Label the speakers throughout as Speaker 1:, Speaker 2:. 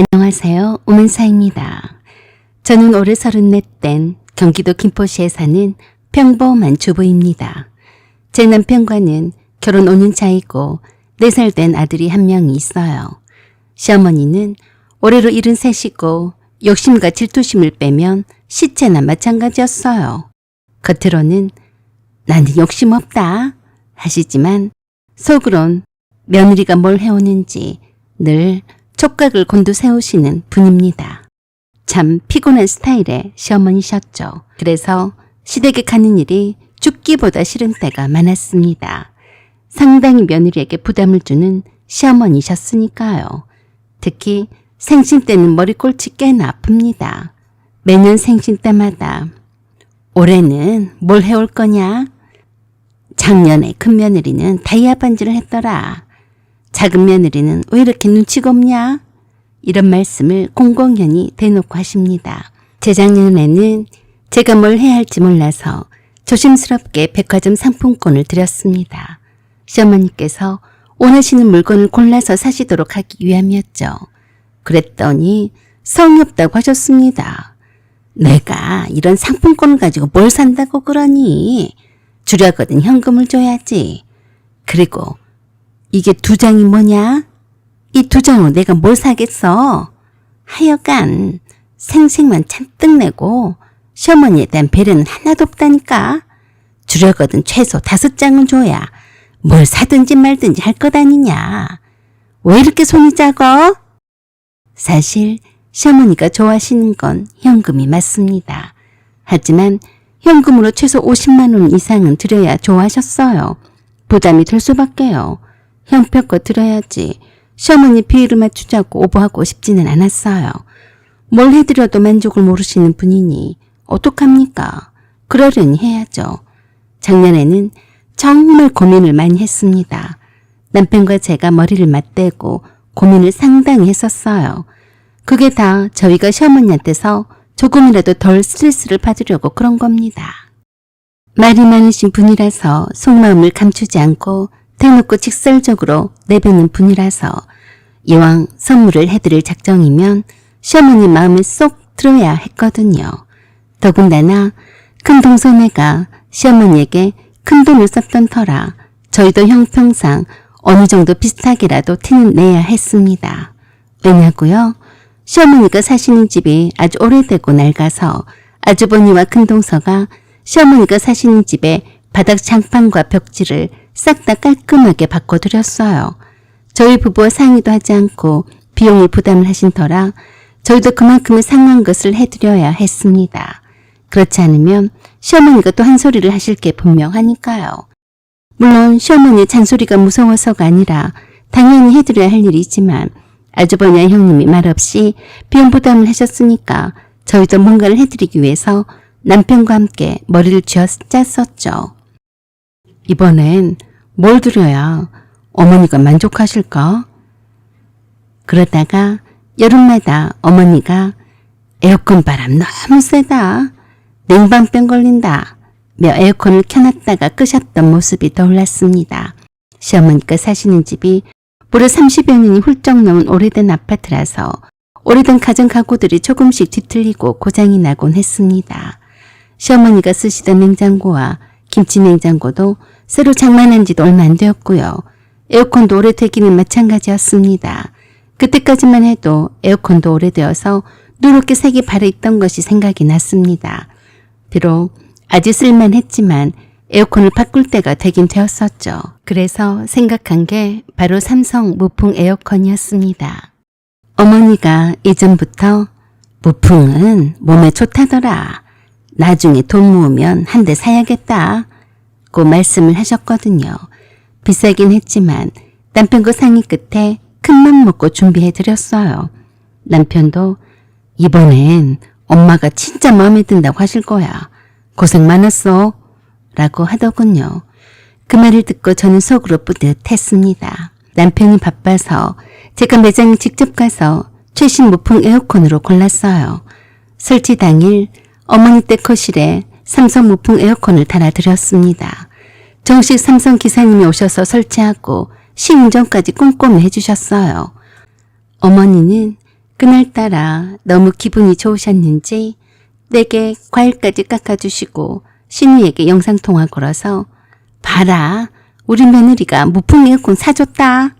Speaker 1: 안녕하세요. 오만사입니다. 저는 올해 34 된 경기도 김포시에 사는 평범한 주부입니다. 제 남편과는 결혼 5년 차이고 4살 된 아들이 한 명이 있어요. 시어머니는 올해로 73이고 욕심과 질투심을 빼면 시체나 마찬가지였어요. 겉으로는 나는 욕심 없다 하시지만 속으론 며느리가 뭘 해오는지 늘 촉각을 곤두세우시는 분입니다. 참 피곤한 스타일의 시어머니셨죠. 그래서 시댁에 가는 일이 죽기보다 싫은 때가 많았습니다. 상당히 며느리에게 부담을 주는 시어머니셨으니까요. 특히 생신 때는 머리꼴이 꽤나 아픕니다. 매년 생신 때마다 올해는 뭘 해올 거냐? 작년에 큰 며느리는 다이아 반지를 했더라. 작은 며느리는 왜 이렇게 눈치가 없냐? 이런 말씀을 공공연히 대놓고 하십니다. 재작년에는 제가 뭘 해야 할지 몰라서 조심스럽게 백화점 상품권을 드렸습니다. 시어머니께서 원하시는 물건을 골라서 사시도록 하기 위함이었죠. 그랬더니 성의 없다고 하셨습니다. 내가 이런 상품권을 가지고 뭘 산다고 그러니? 주려거든 현금을 줘야지. 그리고 이게 2장이 뭐냐? 이 2장으로 내가 뭘 사겠어? 하여간 생색만 잔뜩 내고 시어머니에 대한 배려는 하나도 없다니까. 주려거든 최소 5장은 줘야 뭘 사든지 말든지 할 것 아니냐. 왜 이렇게 손이 작어? 사실 시어머니가 좋아하시는 건 현금이 맞습니다. 하지만 현금으로 최소 50만 원 이상은 드려야 좋아하셨어요. 부담이 될 수밖에요. 형편껏 드려야지 시어머니 비위를 맞추자고 오버하고 싶지는 않았어요. 뭘 해드려도 만족을 모르시는 분이니 어떡합니까? 그러려니 해야죠. 작년에는 정말 고민을 많이 했습니다. 남편과 제가 머리를 맞대고 고민을 상당히 했었어요. 그게 다 저희가 시어머니한테서 조금이라도 덜 스트레스를 받으려고 그런 겁니다. 말이 많으신 분이라서 속마음을 감추지 않고 대놓고 직설적으로 내뱉는 분이라서 이왕 선물을 해드릴 작정이면 시어머니 마음에 쏙 들어야 했거든요. 더군다나 큰 동서네가 시어머니에게 큰 돈을 썼던 터라 저희도 형평상 어느 정도 비슷하게라도 티는 내야 했습니다. 왜냐고요? 시어머니가 사시는 집이 아주 오래되고 낡아서 아주버니와 큰동서가 시어머니가 사시는 집의 바닥 장판과 벽지를 싹 다 깔끔하게 바꿔드렸어요. 저희 부부와 상의도 하지 않고 비용을 부담을 하신 터라 저희도 그만큼의 상한 것을 해드려야 했습니다. 그렇지 않으면 시어머니가 또 한 소리를 하실 게 분명하니까요. 물론 시어머니의 잔소리가 무서워서가 아니라 당연히 해드려야 할 일이지만 아주버니와 형님이 말없이 비용 부담을 하셨으니까 저희도 뭔가를 해드리기 위해서 남편과 함께 머리를 쥐어 짰었죠. 이번엔 뭘 드려야 어머니가 만족하실까? 그러다가 여름마다 어머니가 에어컨 바람 너무 세다. 냉방병 걸린다. 며 에어컨을 켜놨다가 끄셨던 모습이 떠올랐습니다. 시어머니가 사시는 집이 무려 30여 년이 훌쩍 넘은 오래된 아파트라서 오래된 가전 가구들이 조금씩 뒤틀리고 고장이 나곤 했습니다. 시어머니가 쓰시던 냉장고와 김치 냉장고도 새로 장만한 지도 얼마 안 되었고요. 에어컨도 오래되기는 마찬가지였습니다. 그때까지만 해도 에어컨도 오래되어서 누렇게 색이 바래있던 것이 생각이 났습니다. 비록 아주 쓸만했지만 에어컨을 바꿀 때가 되긴 되었었죠. 그래서 생각한 게 바로 삼성 무풍 에어컨이었습니다. 어머니가 이전부터 무풍은 몸에 좋다더라. 나중에 돈 모으면 한 대 사야겠다. 고 말씀을 하셨거든요. 비싸긴 했지만 남편과 상의 끝에 큰맘 먹고 준비해드렸어요. 남편도 이번엔 엄마가 진짜 마음에 든다고 하실 거야. 고생 많았어. 라고 하더군요. 그 말을 듣고 저는 속으로 뿌듯했습니다. 남편이 바빠서 제가 매장에 직접 가서 최신 무풍 에어컨으로 골랐어요. 설치 당일 어머니 댁 거실에 삼성 무풍 에어컨을 달아드렸습니다. 정식 삼성 기사님이 오셔서 설치하고 시운전까지 꼼꼼히 해주셨어요. 어머니는 그날따라 너무 기분이 좋으셨는지 내게 과일까지 깎아주시고 신우에게 영상통화 걸어서 봐라, 우리 며느리가 무풍 에어컨 사줬다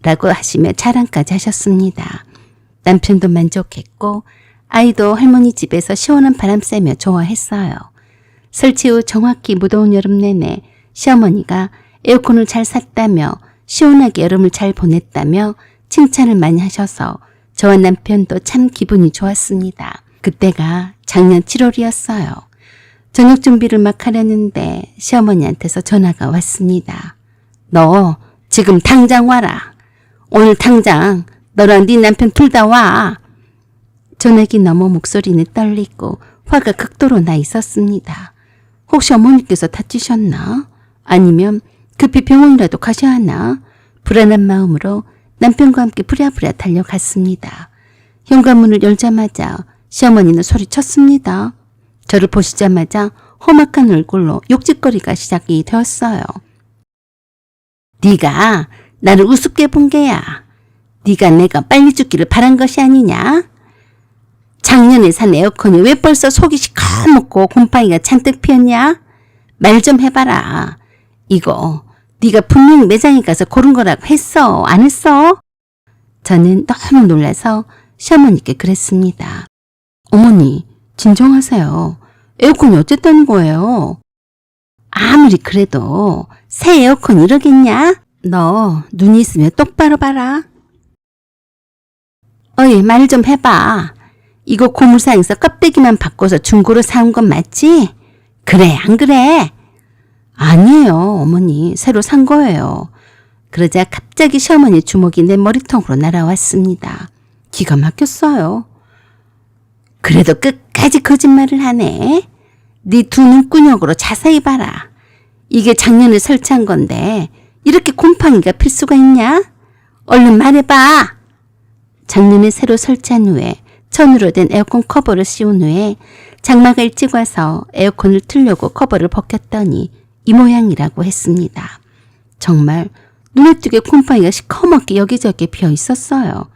Speaker 1: 라고 하시며 자랑까지 하셨습니다. 남편도 만족했고 아이도 할머니 집에서 시원한 바람 쐬며 좋아했어요. 설치 후 정확히 무더운 여름 내내 시어머니가 에어컨을 잘 샀다며 시원하게 여름을 잘 보냈다며 칭찬을 많이 하셔서 저와 남편도 참 기분이 좋았습니다. 그때가 작년 7월이었어요. 저녁 준비를 막 하려는데 시어머니한테서 전화가 왔습니다. 너 지금 당장 와라. 오늘 당장 너랑 네 남편 둘 다 와. 전화기 너머 목소리는 떨리고 화가 극도로 나 있었습니다. 혹시 어머니께서 다치셨나? 아니면 급히 병원이라도 가셔야 하나? 불안한 마음으로 남편과 함께 부랴부랴 달려갔습니다. 현관문을 열자마자 시어머니는 소리쳤습니다. 저를 보시자마자 험악한 얼굴로 욕짓거리가 시작이 되었어요. 네가 나를 우습게 본 게야. 네가 내가 빨리 죽기를 바란 것이 아니냐? 작년에 산 에어컨이 왜 벌써 속이 시커멓고 곰팡이가 잔뜩 피었냐? 말 좀 해봐라. 이거 네가 분명히 매장에 가서 고른 거라고 했어. 안 했어? 저는 너무 놀라서 시어머니께 그랬습니다. 어머니, 진정하세요. 에어컨이 어쨌다는 거예요? 아무리 그래도 새 에어컨 이러겠냐? 너 눈이 있으면 똑바로 봐라. 어이, 말 좀 해봐. 이거 고물상에서 껍데기만 바꿔서 중고로 사온 건 맞지? 그래, 안 그래? 아니에요, 어머니. 새로 산 거예요. 그러자 갑자기 시어머니 주먹이 내 머리통으로 날아왔습니다. 기가 막혔어요. 그래도 끝까지 거짓말을 하네. 네 두 눈구녕으로 자세히 봐라. 이게 작년에 설치한 건데 이렇게 곰팡이가 필 수가 있냐? 얼른 말해봐. 작년에 새로 설치한 후에 천으로 된 에어컨 커버를 씌운 후에 장마가 일찍 와서 에어컨을 틀려고 커버를 벗겼더니 이 모양이라고 했습니다. 정말 눈에 띄게 곰팡이가 시커멓게 여기저기 피어 있었어요.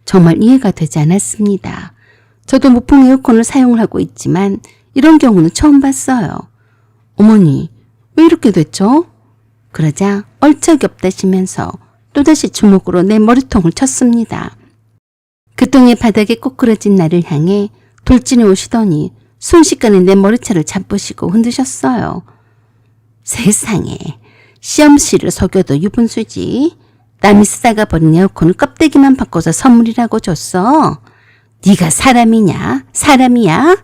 Speaker 1: 정말 이해가 되지 않았습니다. 저도 무풍 에어컨을 사용을 하고 있지만 이런 경우는 처음 봤어요. 어머니, 왜 이렇게 됐죠? 그러자 얼척이 없다시면서 또다시 주먹으로 내 머리통을 쳤습니다. 그 통에 바닥에 꼬꾸라진 나를 향해 돌진해 오시더니 순식간에 내 머리채를 잡으시고 흔드셨어요. 세상에, 시험씨를 속여도 유분수지. 남이 쓰다가 버린 에어컨을 껍데기만 바꿔서 선물이라고 줬어. 네가 사람이냐? 사람이야?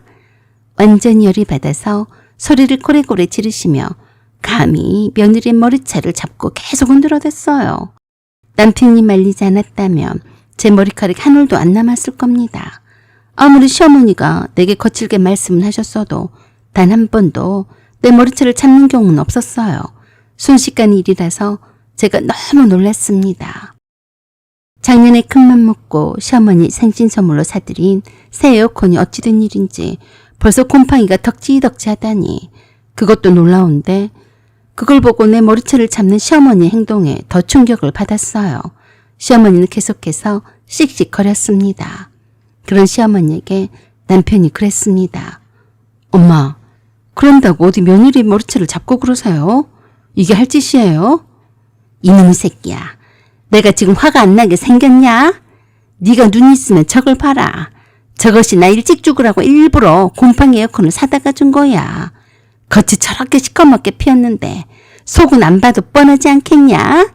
Speaker 1: 완전히 열이 받아서 소리를 고래고래 지르시며 감히 며느리의 머리채를 잡고 계속 흔들어댔어요. 남편이 말리지 않았다면 제 머리카락이 한 올도 안 남았을 겁니다. 아무리 시어머니가 내게 거칠게 말씀을 하셨어도 단 한 번도 내 머리채를 잡는 경우는 없었어요. 순식간 일이라서 제가 너무 놀랐습니다. 작년에 큰맘 먹고 시어머니 생신 선물로 사드린 새 에어컨이 어찌된 일인지 벌써 곰팡이가 덕지덕지 하다니 그것도 놀라운데 그걸 보고 내 머리채를 잡는 시어머니의 행동에 더 충격을 받았어요. 시어머니는 계속해서 씩씩거렸습니다. 그런 시어머니에게 남편이 그랬습니다. 엄마, 그런다고 어디 며느리 머리채를 잡고 그러세요? 이게 할 짓이에요? 이놈의 새끼야. 내가 지금 화가 안 나게 생겼냐? 네가 눈이 있으면 저걸 봐라. 저것이 나 일찍 죽으라고 일부러 곰팡이 에어컨을 사다가 준 거야. 겉이 저렇게 시커멓게 피었는데 속은 안 봐도 뻔하지 않겠냐?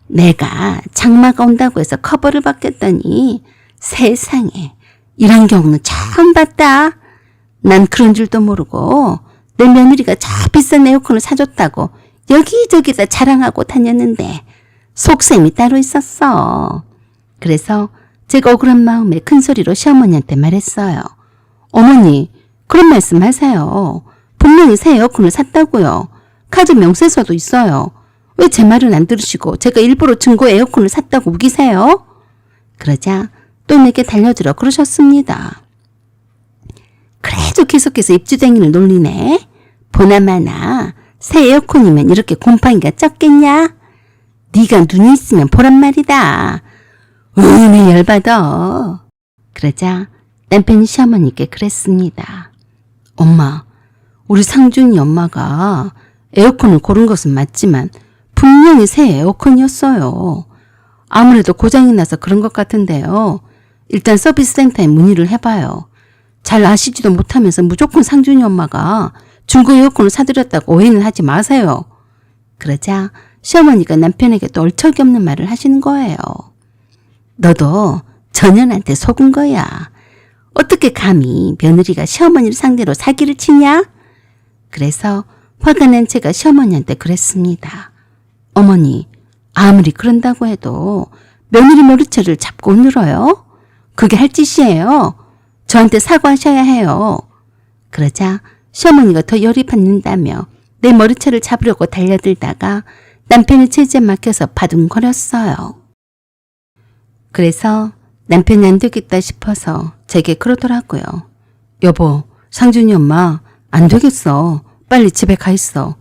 Speaker 1: 내가 장마가 온다고 해서 커버를 벗겼더니 세상에 이런 경우는 처음 봤다. 난 그런 줄도 모르고 내 며느리가 저 비싼 에어컨을 사줬다고 여기저기다 자랑하고 다녔는데 속셈이 따로 있었어. 그래서 제가 억울한 마음에 큰 소리로 시어머니한테 말했어요. 어머니, 그런 말씀 하세요. 분명히 새 에어컨을 샀다고요. 카드 명세서도 있어요. 왜 제 말은 안 들으시고 제가 일부러 중고 에어컨을 샀다고 우기세요? 그러자 또 내게 달려들어 그러셨습니다. 그래도 계속해서 입주댕이를 놀리네. 보나마나 새 에어컨이면 이렇게 곰팡이가 적겠냐? 네가 눈이 있으면 보란 말이다. 왜 열받아. 그러자 남편이 시어머니께 그랬습니다. 엄마, 우리 상준이 엄마가 에어컨을 고른 것은 맞지만 분명히 새 에어컨이었어요. 아무래도 고장이 나서 그런 것 같은데요. 일단 서비스 센터에 문의를 해봐요. 잘 아시지도 못하면서 무조건 상준이 엄마가 중고 에어컨을 사드렸다고 오해는 하지 마세요. 그러자 시어머니가 남편에게 또 얼척이 없는 말을 하시는 거예요. 너도 전현한테 속은 거야. 어떻게 감히 며느리가 시어머니를 상대로 사기를 치냐? 그래서 화가 난 제가 시어머니한테 그랬습니다. 어머니, 아무리 그런다고 해도 며느리 머리채를 잡고 늘어요? 그게 할 짓이에요. 저한테 사과하셔야 해요. 그러자 시어머니가 더 열이 받는다며 내 머리채를 잡으려고 달려들다가 남편의 체지에 막혀서 바둥거렸어요. 그래서 남편이 안 되겠다 싶어서 제게 그러더라고요. 여보, 상준이 엄마 안 되겠어. 빨리 집에 가 있어.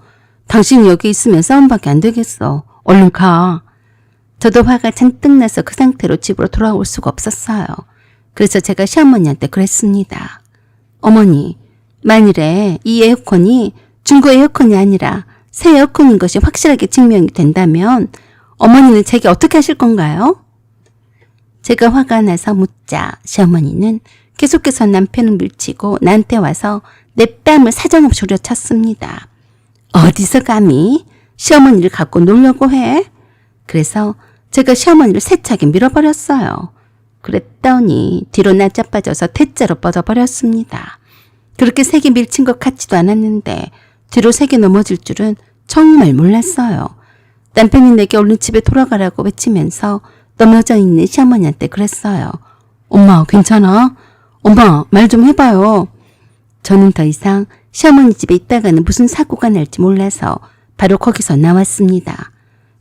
Speaker 1: 당신이 여기 있으면 싸움밖에 안 되겠어. 얼른 가. 저도 화가 잔뜩 나서 그 상태로 집으로 돌아올 수가 없었어요. 그래서 제가 시어머니한테 그랬습니다. 어머니, 만일에 이 에어컨이 중고 에어컨이 아니라 새 에어컨인 것이 확실하게 증명이 된다면 어머니는 제게 어떻게 하실 건가요? 제가 화가 나서 묻자 시어머니는 계속해서 남편을 밀치고 나한테 와서 내 뺨을 사정없이 후려쳤습니다. 어디서 감히 시어머니를 갖고 놀려고 해? 그래서 제가 시어머니를 세차게 밀어버렸어요. 그랬더니 뒤로 나자빠져서 퇴짜로 뻗어버렸습니다. 그렇게 세게 밀친 것 같지도 않았는데 뒤로 세게 넘어질 줄은 정말 몰랐어요. 남편이 내게 얼른 집에 돌아가라고 외치면서 넘어져 있는 시어머니한테 그랬어요. 엄마 괜찮아? 엄마 말 좀 해봐요. 저는 더 이상 시어머니 집에 있다가는 무슨 사고가 날지 몰라서 바로 거기서 나왔습니다.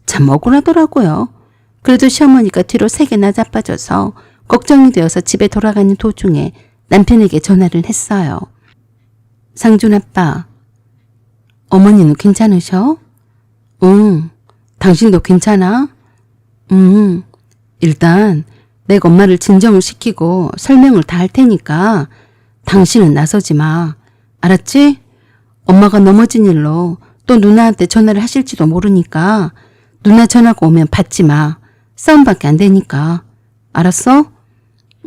Speaker 1: 참 억울하더라고요. 그래도 시어머니가 뒤로 세게 나자빠져서 걱정이 되어서 집에 돌아가는 도중에 남편에게 전화를 했어요. 상준 아빠, 어머니는 괜찮으셔? 응. 당신도 괜찮아? 일단 내가 엄마를 진정을 시키고 설명을 다 할 테니까 당신은 나서지 마. 알았지? 엄마가 넘어진 일로 또 누나한테 전화를 하실지도 모르니까 누나 전화가 오면 받지 마. 싸움밖에 안 되니까. 알았어?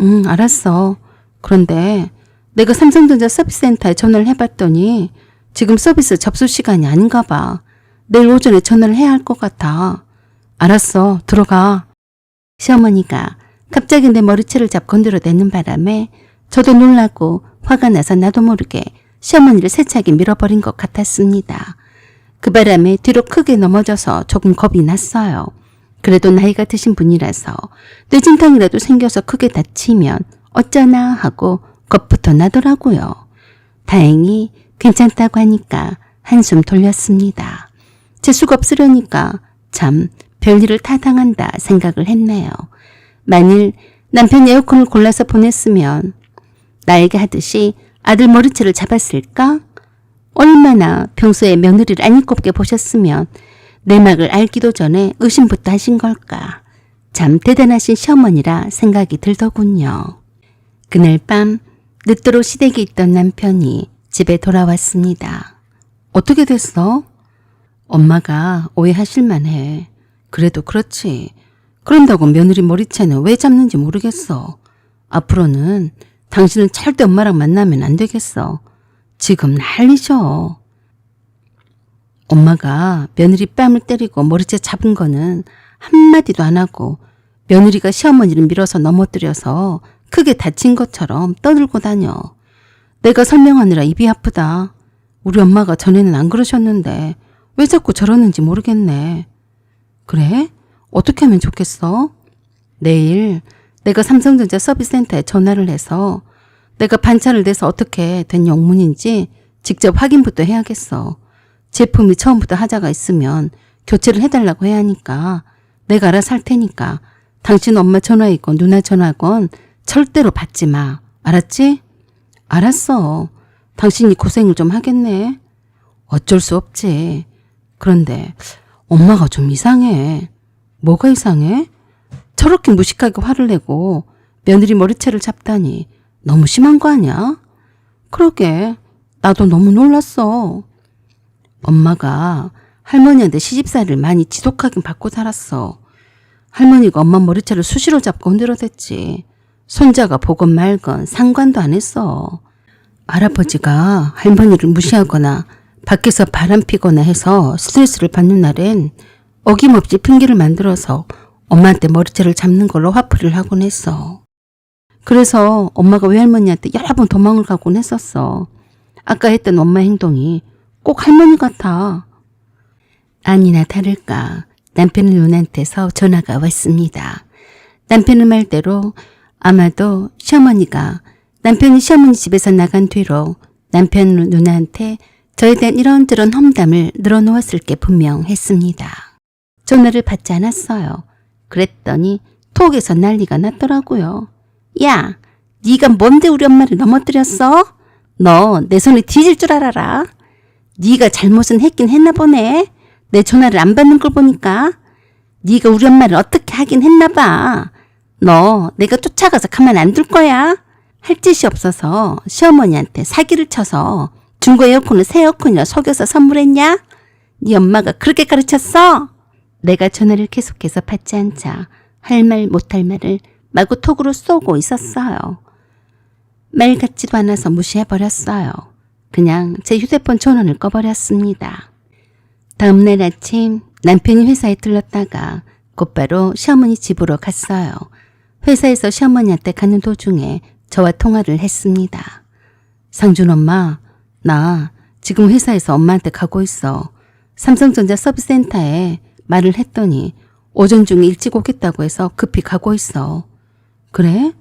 Speaker 1: 응, 알았어. 그런데 내가 삼성전자 서비스센터에 전화를 해봤더니 지금 서비스 접수 시간이 아닌가 봐. 내일 오전에 전화를 해야 할 것 같아. 알았어. 들어가. 시어머니가 갑자기 내 머리채를 잡고 건드려대는 바람에 저도 놀라고 화가 나서 나도 모르게 시어머니를 세차게 밀어버린 것 같았습니다. 그 바람에 뒤로 크게 넘어져서 조금 겁이 났어요. 그래도 나이가 드신 분이라서 뇌진탕이라도 생겨서 크게 다치면 어쩌나 하고 겁부터 나더라고요. 다행히 괜찮다고 하니까 한숨 돌렸습니다. 재수가 없으려니까 참 별일을 타당한다 생각을 했네요. 만일 남편이 에어컨을 골라서 보냈으면 나에게 하듯이 아들 머리채를 잡았을까? 얼마나 평소에 며느리를 안일곱게 보셨으면 내막을 알기도 전에 의심부터 하신 걸까. 참 대단하신 시어머니라 생각이 들더군요. 그날 밤 늦도록 시댁에 있던 남편이 집에 돌아왔습니다. 어떻게 됐어? 엄마가 오해하실 만해. 그래도 그렇지. 그런다고 며느리 머리채는 왜 잡는지 모르겠어. 앞으로는 당신은 절대 엄마랑 만나면 안 되겠어. 지금 난리셔. 엄마가 며느리 뺨을 때리고 머리채 잡은 거는 한마디도 안 하고 며느리가 시어머니를 밀어서 넘어뜨려서 크게 다친 것처럼 떠들고 다녀. 내가 설명하느라 입이 아프다. 우리 엄마가 전에는 안 그러셨는데 왜 자꾸 저러는지 모르겠네. 그래? 어떻게 하면 좋겠어? 내일 내가 삼성전자 서비스센터에 전화를 해서 내가 반찬을 내서 어떻게 된 영문인지 직접 확인부터 해야겠어. 제품이 처음부터 하자가 있으면 교체를 해달라고 해야 하니까 내가 알아서 할 테니까 당신 엄마 전화이건 누나 전화건 절대로 받지 마. 알았지? 알았어. 당신이 고생을 좀 하겠네. 어쩔 수 없지. 그런데 엄마가 좀 이상해. 뭐가 이상해? 저렇게 무식하게 화를 내고 며느리 머리채를 잡다니 너무 심한 거 아니야? 그러게, 나도 너무 놀랐어. 엄마가 할머니한테 시집살이를 많이 지독하게 받고 살았어. 할머니가 엄마 머리채를 수시로 잡고 흔들어댔지. 손자가 보건 말건 상관도 안 했어. 할아버지가 할머니를 무시하거나 밖에서 바람 피거나 해서 스트레스를 받는 날엔 어김없이 핑계를 만들어서 엄마한테 머리채를 잡는 걸로 화풀이를 하곤 했어. 그래서 엄마가 외할머니한테 여러 번 도망을 가곤 했었어. 아까 했던 엄마 행동이 꼭 할머니 같아. 아니나 다를까 남편의 누나한테서 전화가 왔습니다. 남편의 말대로 아마도 시어머니가 남편이 시어머니 집에서 나간 뒤로 남편 누나한테 저에 대한 이런저런 험담을 늘어놓았을 게 분명했습니다. 전화를 받지 않았어요. 그랬더니 톡에서 난리가 났더라고요. 야, 네가 뭔데 우리 엄마를 넘어뜨렸어? 너 내 손에 뒤질 줄 알아라. 네가 잘못은 했긴 했나 보네. 내 전화를 안 받는 걸 보니까. 네가 우리 엄마를 어떻게 하긴 했나 봐. 너 내가 쫓아가서 가만 안 둘 거야. 할 짓이 없어서 시어머니한테 사기를 쳐서 중고 에어컨을 새 에어컨이라 속여서 선물했냐? 네 엄마가 그렇게 가르쳤어? 내가 전화를 계속해서 받지 않자 할 말 못할 말을 마구 톡으로 쏘고 있었어요. 말 같지도 않아서 무시해버렸어요. 그냥 제 휴대폰 전원을 꺼버렸습니다. 다음날 아침 남편이 회사에 들렀다가 곧바로 시어머니 집으로 갔어요. 회사에서 시어머니한테 가는 도중에 저와 통화를 했습니다. 상준 엄마, 나 지금 회사에서 엄마한테 가고 있어. 삼성전자 서비스센터에 말을 했더니 오전 중에 일찍 오겠다고 해서 급히 가고 있어. 그래?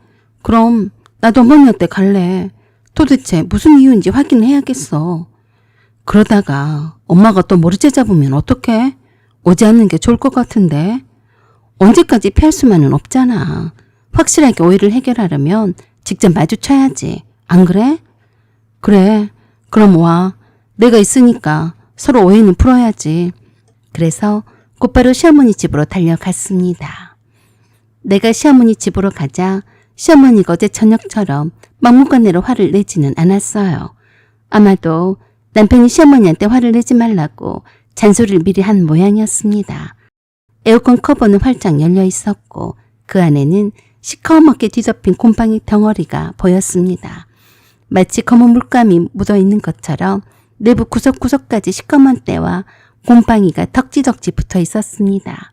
Speaker 1: 그럼 나도 어머니한테 갈래. 도대체 무슨 이유인지 확인해야겠어. 그러다가 엄마가 또 머리채 잡으면 어떡해? 오지 않는 게 좋을 것 같은데. 언제까지 피할 수만은 없잖아. 확실하게 오해를 해결하려면 직접 마주쳐야지. 안 그래? 그래. 그럼 와. 내가 있으니까 서로 오해는 풀어야지. 그래서 곧바로 시어머니 집으로 달려갔습니다. 내가 시어머니 집으로 가자 시어머니가 어제 저녁처럼 막무가내로 화를 내지는 않았어요. 아마도 남편이 시어머니한테 화를 내지 말라고 잔소리를 미리 한 모양이었습니다. 에어컨 커버는 활짝 열려 있었고 그 안에는 시커멓게 뒤덮인 곰팡이 덩어리가 보였습니다. 마치 검은 물감이 묻어있는 것처럼 내부 구석구석까지 시커먼 때와 곰팡이가 덕지덕지 붙어 있었습니다.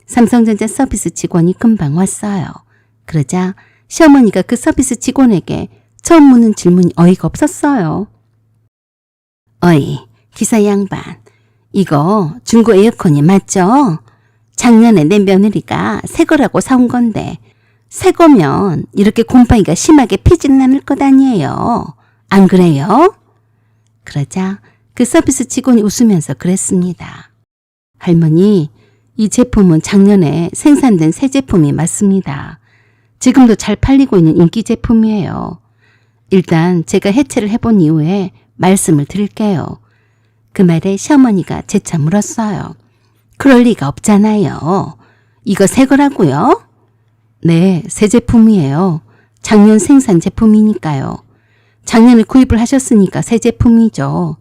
Speaker 1: 삼성전자 서비스 직원이 금방 왔어요. 그러자 시어머니가 그 서비스 직원에게 처음 묻는 질문이 어이가 없었어요. 어이, 기사 양반, 이거 중고 에어컨이 맞죠? 작년에 내 며느리가 새 거라고 사온 건데 새 거면 이렇게 곰팡이가 심하게 피지는 않을 것 아니에요. 안 그래요? 그러자 그 서비스 직원이 웃으면서 그랬습니다. 할머니, 이 제품은 작년에 생산된 새 제품이 맞습니다. 지금도 잘 팔리고 있는 인기 제품이에요. 일단 제가 해체를 해본 이후에 말씀을 드릴게요. 그 말에 시어머니가 재차 물었어요. 그럴 리가 없잖아요. 이거 새 거라고요? 네, 새 제품이에요. 작년 생산 제품이니까요. 작년에 구입을 하셨으니까 새 제품이죠.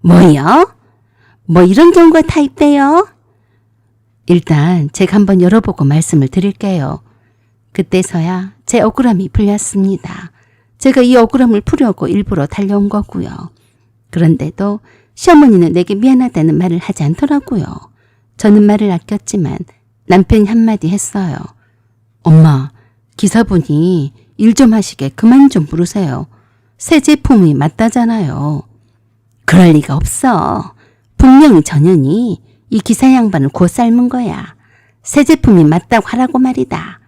Speaker 1: 뭐요? 뭐 이런 경우가 다 있대요? 일단 제가 한번 열어보고 말씀을 드릴게요. 그때서야 제 억울함이 풀렸습니다. 제가 이 억울함을 풀려고 일부러 달려온 거고요. 그런데도 시어머니는 내게 미안하다는 말을 하지 않더라고요. 저는 말을 아꼈지만 남편이 한마디 했어요. 엄마, 기사분이 일 좀 하시게 그만 좀 부르세요. 새 제품이 맞다잖아요. 그럴 리가 없어. 분명히 전현이 이 기사 양반을 곧 삶은 거야. 새 제품이 맞다고 하라고 말이다.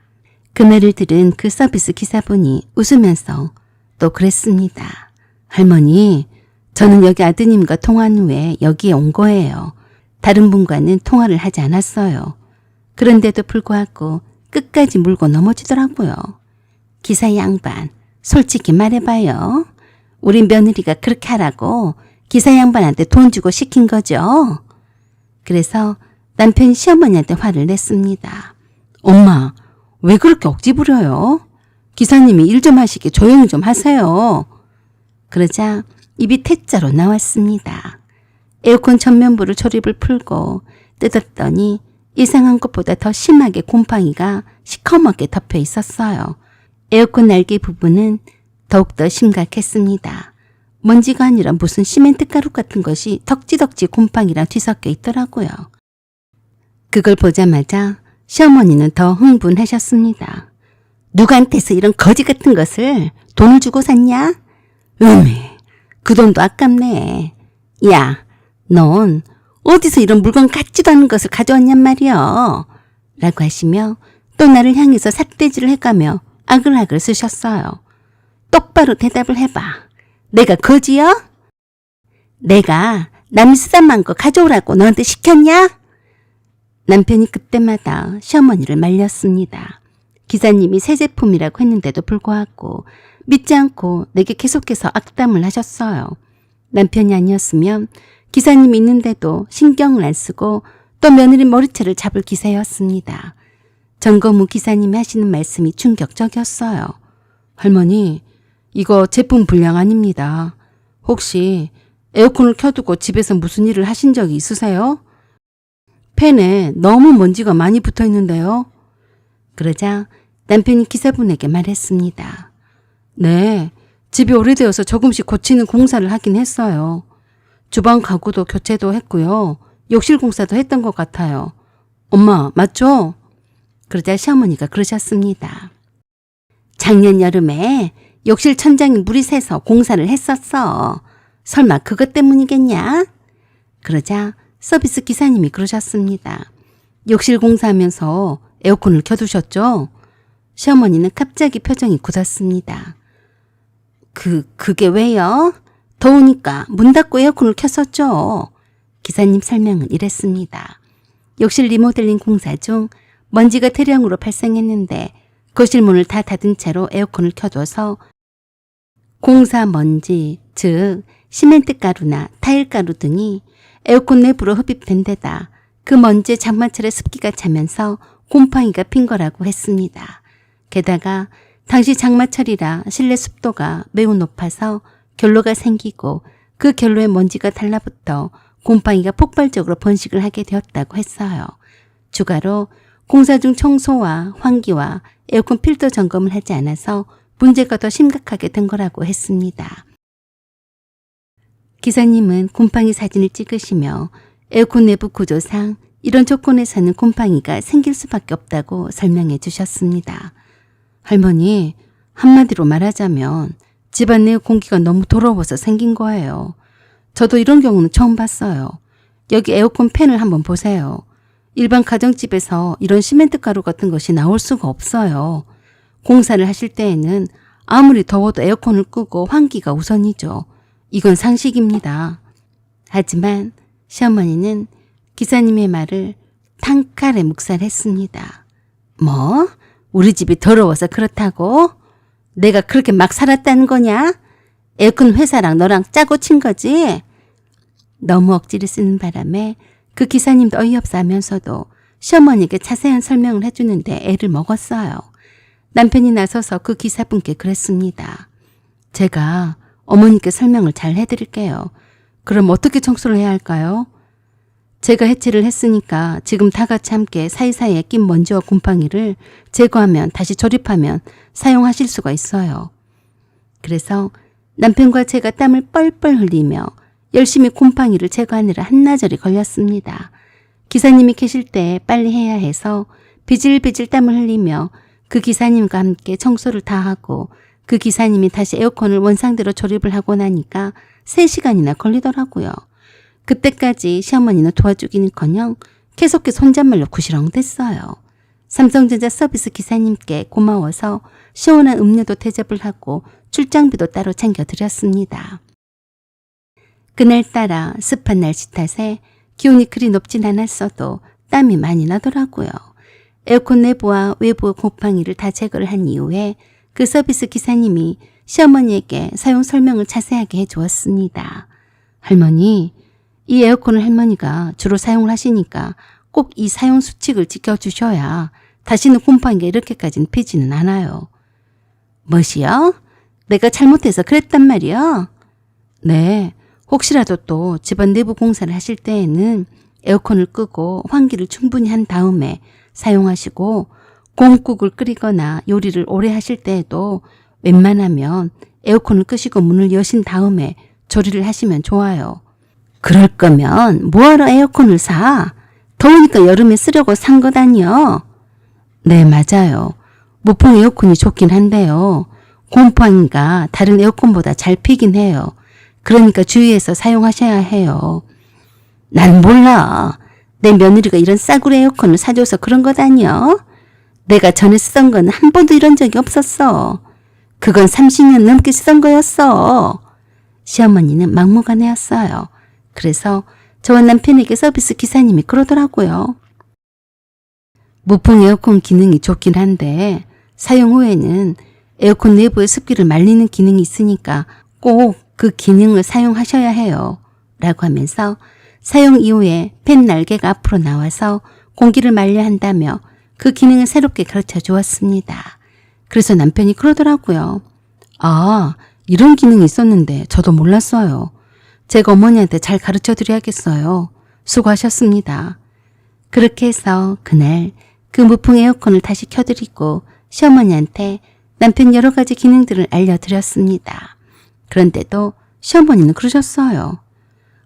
Speaker 1: 그 말을 들은 그 서비스 기사분이 웃으면서 또 그랬습니다. 할머니, 저는 여기 아드님과 통화한 후에 여기에 온 거예요. 다른 분과는 통화를 하지 않았어요. 그런데도 불구하고 끝까지 물고 넘어지더라고요. 기사 양반, 솔직히 말해봐요. 우리 며느리가 그렇게 하라고 기사 양반한테 돈 주고 시킨 거죠. 그래서 남편이 시어머니한테 화를 냈습니다. 엄마, 왜 그렇게 억지 부려요? 기사님이 일 좀 하시게 조용히 좀 하세요. 그러자 입이 태자로 나왔습니다. 에어컨 전면부를 조립을 풀고 뜯었더니 이상한 것보다 더 심하게 곰팡이가 시커멓게 덮여 있었어요. 에어컨 날개 부분은 더욱더 심각했습니다. 먼지가 아니라 무슨 시멘트 가루 같은 것이 덕지덕지 곰팡이랑 뒤섞여 있더라고요. 그걸 보자마자 시어머니는 더 흥분하셨습니다. 누구한테서 이런 거지 같은 것을 돈을 주고 샀냐? 그 돈도 아깝네. 야, 넌 어디서 이런 물건 같지도 않은 것을 가져왔냔 말이여. 라고 하시며 또 나를 향해서 삿대질을 해가며 아글아글 쓰셨어요. 똑바로 대답을 해봐. 내가 거지여? 내가 남이 쓰다만 거 가져오라고 너한테 시켰냐? 남편이 그때마다 시어머니를 말렸습니다. 기사님이 새 제품이라고 했는데도 불구하고 믿지 않고 내게 계속해서 악담을 하셨어요. 남편이 아니었으면 기사님이 있는데도 신경을 안 쓰고 또 며느리 머리채를 잡을 기세였습니다. 점검 후 기사님이 하시는 말씀이 충격적이었어요. 할머니, 이거 제품 불량 아닙니다. 혹시 에어컨을 켜두고 집에서 무슨 일을 하신 적이 있으세요? 팬에 너무 먼지가 많이 붙어 있는데요. 그러자 남편이 기사분에게 말했습니다. 네, 집이 오래되어서 조금씩 고치는 공사를 하긴 했어요. 주방 가구도 교체도 했고요. 욕실 공사도 했던 것 같아요. 엄마, 맞죠? 그러자 시어머니가 그러셨습니다. 작년 여름에 욕실 천장에 물이 새서 공사를 했었어. 설마 그것 때문이겠냐? 그러자 서비스 기사님이 그러셨습니다. 욕실 공사하면서 에어컨을 켜두셨죠? 시어머니는 갑자기 표정이 굳었습니다. 그게 왜요? 더우니까 문 닫고 에어컨을 켰었죠. 기사님 설명은 이랬습니다. 욕실 리모델링 공사 중 먼지가 대량으로 발생했는데 거실 문을 다 닫은 채로 에어컨을 켜둬서 공사 먼지, 즉 시멘트 가루나 타일 가루 등이 에어컨 내부로 흡입된 데다 그 먼지에 장마철에 습기가 차면서 곰팡이가 핀 거라고 했습니다. 게다가 당시 장마철이라 실내 습도가 매우 높아서 결로가 생기고 그 결로에 먼지가 달라붙어 곰팡이가 폭발적으로 번식을 하게 되었다고 했어요. 추가로 공사 중 청소와 환기와 에어컨 필터 점검을 하지 않아서 문제가 더 심각하게 된 거라고 했습니다. 기사님은 곰팡이 사진을 찍으시며 에어컨 내부 구조상 이런 조건에서는 곰팡이가 생길 수밖에 없다고 설명해 주셨습니다. 할머니, 한마디로 말하자면 집안 내 공기가 너무 더러워서 생긴 거예요. 저도 이런 경우는 처음 봤어요. 여기 에어컨 팬을 한번 보세요. 일반 가정집에서 이런 시멘트 가루 같은 것이 나올 수가 없어요. 공사를 하실 때에는 아무리 더워도 에어컨을 끄고 환기가 우선이죠. 이건 상식입니다. 하지만 시어머니는 기사님의 말을 단칼에 묵살했습니다. 뭐? 우리 집이 더러워서 그렇다고? 내가 그렇게 막 살았다는 거냐? 에어컨 회사랑 너랑 짜고 친 거지? 너무 억지를 쓰는 바람에 그 기사님도 어이없어 하면서도 시어머니에게 자세한 설명을 해주는데 애를 먹었어요. 남편이 나서서 그 기사분께 그랬습니다. 제가 어머니께 설명을 잘 해드릴게요. 그럼 어떻게 청소를 해야 할까요? 제가 해체를 했으니까 지금 다 같이 함께 사이사이에 낀 먼지와 곰팡이를 제거하면 다시 조립하면 사용하실 수가 있어요. 그래서 남편과 제가 땀을 뻘뻘 흘리며 열심히 곰팡이를 제거하느라 한나절이 걸렸습니다. 기사님이 계실 때 빨리 해야 해서 비질비질 땀을 흘리며 그 기사님과 함께 청소를 다 하고 그 기사님이 다시 에어컨을 원상대로 조립을 하고 나니까 3시간이나 걸리더라고요. 그때까지 시어머니는 도와주기는커녕 계속해서 혼잣말로 구시렁댔어요. 삼성전자 서비스 기사님께 고마워서 시원한 음료도 대접을 하고 출장비도 따로 챙겨드렸습니다. 그날따라 습한 날씨 탓에 기온이 그리 높진 않았어도 땀이 많이 나더라고요. 에어컨 내부와 외부 곰팡이를 다 제거를 한 이후에 그 서비스 기사님이 시어머니에게 사용 설명을 자세하게 해주었습니다. 할머니, 이 에어컨을 할머니가 주로 사용을 하시니까 꼭 이 사용 수칙을 지켜주셔야 다시는 곰팡이가 이렇게까지는 피지는 않아요. 뭐시여? 내가 잘못해서 그랬단 말이여? 네, 혹시라도 또 집안 내부 공사를 하실 때에는 에어컨을 끄고 환기를 충분히 한 다음에 사용하시고 곰국을 끓이거나 요리를 오래 하실 때에도 웬만하면 에어컨을 끄시고 문을 여신 다음에 조리를 하시면 좋아요. 그럴 거면 뭐하러 에어컨을 사? 더우니까 여름에 쓰려고 산 거다니요. 네, 맞아요. 무풍 에어컨이 좋긴 한데요. 곰팡이가 다른 에어컨보다 잘 피긴 해요. 그러니까 주의해서 사용하셔야 해요. 난 몰라. 내 며느리가 이런 싸구려 에어컨을 사줘서 그런 거다니요. 내가 전에 쓰던 건 한 번도 이런 적이 없었어. 그건 30년 넘게 쓰던 거였어. 시어머니는 막무가내였어요. 그래서 저와 남편에게 서비스 기사님이 그러더라고요. 무풍 에어컨 기능이 좋긴 한데 사용 후에는 에어컨 내부의 습기를 말리는 기능이 있으니까 꼭 그 기능을 사용하셔야 해요. 라고 하면서 사용 이후에 팬 날개가 앞으로 나와서 공기를 말려 한다며 그 기능을 새롭게 가르쳐 주었습니다. 그래서 남편이 그러더라고요. 아, 이런 기능이 있었는데 저도 몰랐어요. 제가 어머니한테 잘 가르쳐 드려야겠어요. 수고하셨습니다. 그렇게 해서 그날 그 무풍 에어컨을 다시 켜드리고 시어머니한테 남편 여러 가지 기능들을 알려드렸습니다. 그런데도 시어머니는 그러셨어요.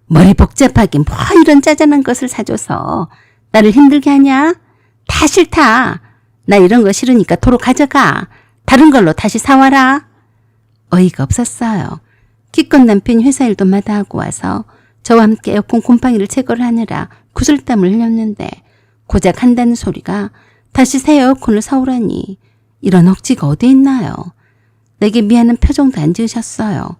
Speaker 1: 머리 복잡하긴 뭐 이런 짜잘한 것을 사줘서 나를 힘들게 하냐? 다 싫다. 나 이런 거 싫으니까 도로 가져가. 다른 걸로 다시 사와라. 어이가 없었어요. 기껏 남편이 회사 일도 마다하고 와서 저와 함께 에어컨 곰팡이를 제거를 하느라 구슬땀을 흘렸는데 고작 한다는 소리가 다시 새 에어컨을 사오라니 이런 억지가 어디 있나요? 내게 미안한 표정도 안 지으셨어요.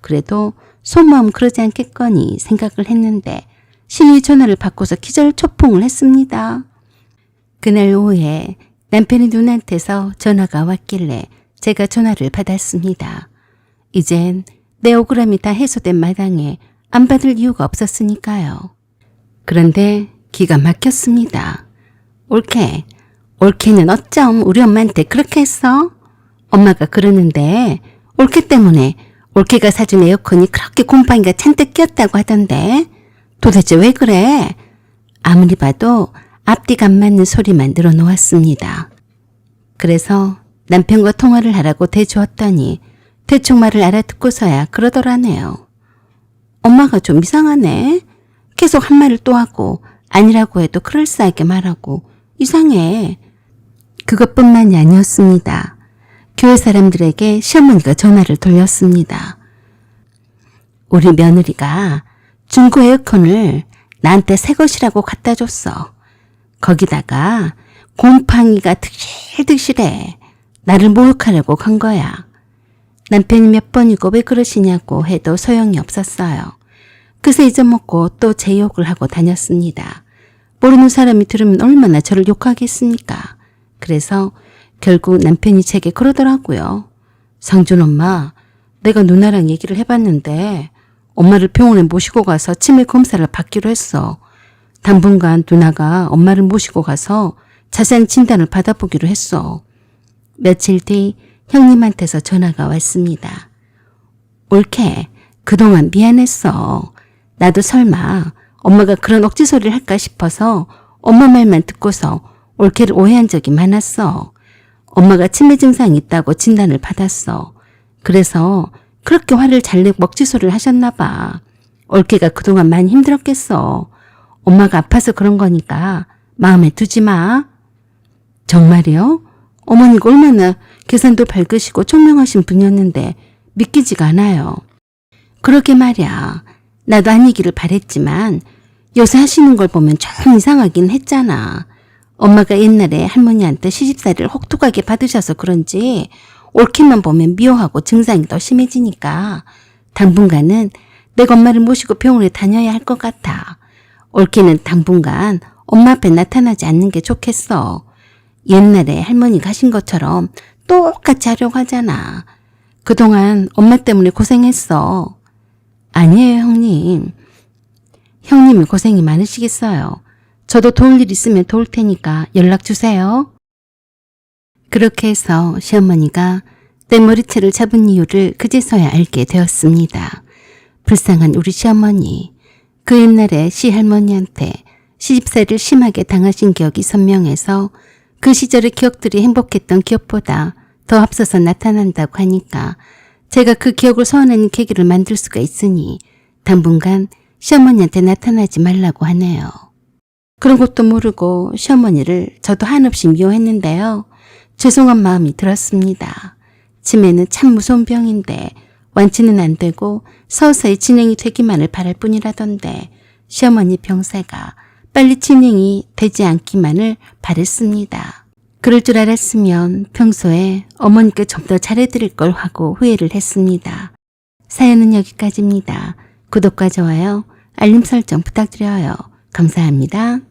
Speaker 1: 그래도 속마음 그러지 않겠거니 생각을 했는데 신우이 전화를 받고서 기절초풍을 했습니다. 그날 오후에 남편이 누나한테서 전화가 왔길래 제가 전화를 받았습니다. 이젠 내 억울함이 다 해소된 마당에 안 받을 이유가 없었으니까요. 그런데 기가 막혔습니다. 올케는 어쩜 우리 엄마한테 그렇게 했어? 엄마가 그러는데 올케 때문에 올케가 사준 에어컨이 그렇게 곰팡이가 잔뜩 꼈다고 하던데 도대체 왜 그래? 아무리 봐도 앞뒤가 안 맞는 소리만 늘어놓았습니다. 그래서 남편과 통화를 하라고 대주었더니 대충 말을 알아듣고서야 그러더라네요. 엄마가 좀 이상하네. 계속 한 말을 또 하고 아니라고 해도 그럴싸하게 말하고 이상해. 그것뿐만이 아니었습니다. 교회 사람들에게 시어머니가 전화를 돌렸습니다. 우리 며느리가 중고 에어컨을 나한테 새 것이라고 갖다 줬어. 거기다가 곰팡이가 득실득실해. 나를 모욕하려고 간 거야. 남편이 몇 번이고 왜 그러시냐고 해도 소용이 없었어요. 그새 잊어먹고 또 제 욕을 하고 다녔습니다. 모르는 사람이 들으면 얼마나 저를 욕하겠습니까? 그래서 결국 남편이 제게 그러더라고요. 상준 엄마, 내가 누나랑 얘기를 해봤는데 엄마를 병원에 모시고 가서 치매 검사를 받기로 했어. 당분간 누나가 엄마를 모시고 가서 자세한 진단을 받아보기로 했어. 며칠 뒤 형님한테서 전화가 왔습니다. 올케, 그동안 미안했어. 나도 설마 엄마가 그런 억지 소리를 할까 싶어서 엄마 말만 듣고서 올케를 오해한 적이 많았어. 엄마가 치매 증상이 있다고 진단을 받았어. 그래서 그렇게 화를 잘 내고 먹지소리를 하셨나 봐. 올케가 그동안 많이 힘들었겠어. 엄마가 아파서 그런 거니까 마음에 두지 마. 정말이요? 어머니가 얼마나 계산도 밝으시고 총명하신 분이었는데 믿기지가 않아요. 그러게 말이야. 나도 아니기를 바랬지만 요새 하시는 걸 보면 좀 이상하긴 했잖아. 엄마가 옛날에 할머니한테 시집살이를 혹독하게 받으셔서 그런지 올케만 보면 미워하고 증상이 더 심해지니까 당분간은 내가 엄마를 모시고 병원에 다녀야 할 것 같아. 올케는 당분간 엄마 앞에 나타나지 않는 게 좋겠어. 옛날에 할머니가 하신 것처럼 똑같이 하려고 하잖아. 그동안 엄마 때문에 고생했어. 아니에요, 형님. 형님이 고생이 많으시겠어요. 저도 도울 일 있으면 도울 테니까 연락 주세요. 그렇게 해서 시어머니가 내 머리채를 잡은 이유를 그제서야 알게 되었습니다. 불쌍한 우리 시어머니. 그 옛날에 시할머니한테 시집살이를 심하게 당하신 기억이 선명해서 그 시절의 기억들이 행복했던 기억보다 더 앞서서 나타난다고 하니까 제가 그 기억을 소환하는 계기를 만들 수가 있으니 당분간 시어머니한테 나타나지 말라고 하네요. 그런 것도 모르고 시어머니를 저도 한없이 미워했는데요. 죄송한 마음이 들었습니다. 치매는 참 무서운 병인데 완치는 안 되고 서서히 진행이 되기만을 바랄 뿐이라던데 시어머니 병세가 빨리 진행이 되지 않기만을 바랬습니다. 그럴 줄 알았으면 평소에 어머니께 좀 더 잘해드릴 걸 하고 후회를 했습니다. 사연은 여기까지입니다. 구독과 좋아요, 알림 설정 부탁드려요. 감사합니다.